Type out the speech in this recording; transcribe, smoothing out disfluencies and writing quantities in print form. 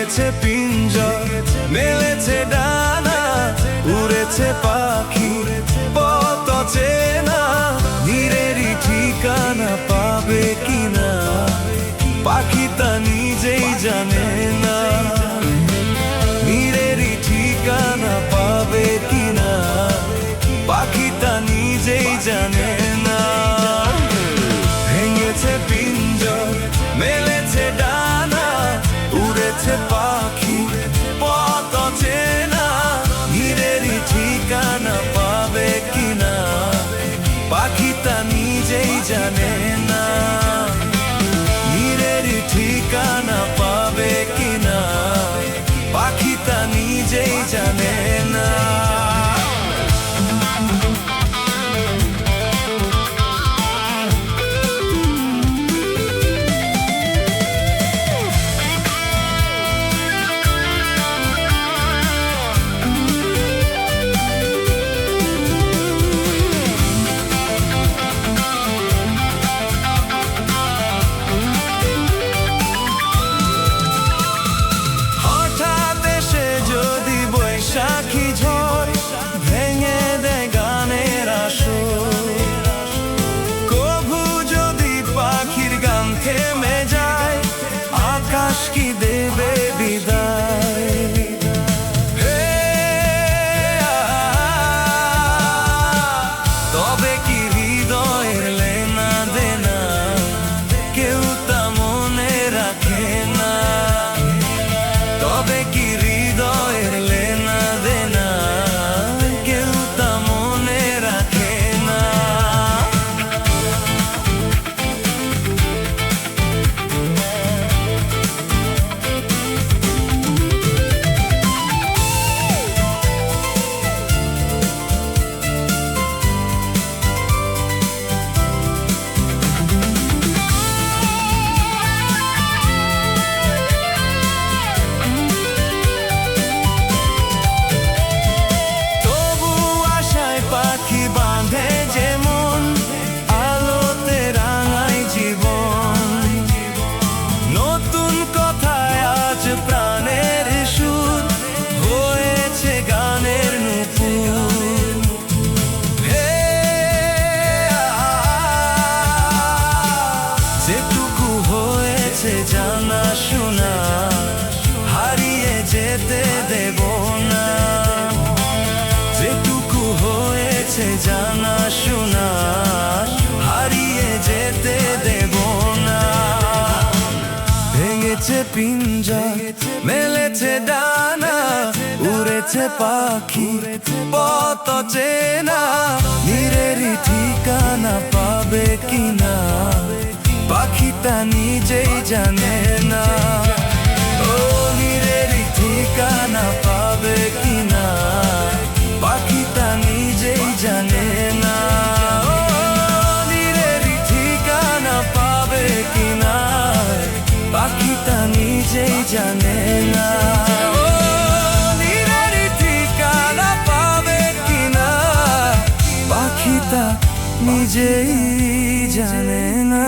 ভেঙেছে পিঞ্জর, মেলেছে ডানা, উড়েছে পাখি পথ চেনা, নীরেরই ঠিকানা পাবে কিনা পাখি তা নিজেই জানে না। নীরেরই ঠিকানা পাবে কিনা পাখি তা নিজেই জানে না। ভেঙেছে পিঞ্জর, মেলেছে ডানা, উড়েছে পাখি পথ চেনা, নীরেরই ঠিকানা পাবে কিনা পাখি তা নিজেই জানে না। নীরেরই ঠিকানা পাবে কিনা পাখি তা নিজেই জানে না। সাক্ষী ঝড় ভেঙে দেয় গানের আসর, কভু যদি পাখির গান থেমে যায় আকাশ কি দেবে বিদায়। তবে কি হৃদয়ের লেনা দেনা কেউ তা মনে রাখে না। তবে কি হৃদয়ের লেনা দেনা কেউ তা মনে রাখে না। পাখি বাঁধে যেমন আলোতে রাঙায় জীবন, নতুন কথায় আজ প্রাণের সুর হয়েছে গানের নূপুর। যেটুকু হয়েছে জানা শোনা হারিয়ে যেতে দেব না। যেটুকু হয়েছে জানা শোনা হারিয়ে যেতে দেব না। ভেঙেছে পিঞ্জর, মেলেছে ডানা, উড়েছে পাখি পথ চেনা, নীরেরই ঠিকানা পাবে কিনা পাখি তা নিজেই জানে না। ও নীরেরই ঠিকানা পাবে কিনা পাখি তা নিজেই জানে না। ও নীরেরই ঠিকানা পাবে কিনা পাখি তা নিজেই জানে না। ও নীরেরই ঠিকানা পাবে কিনা পাখি তা নিজেই জানে না।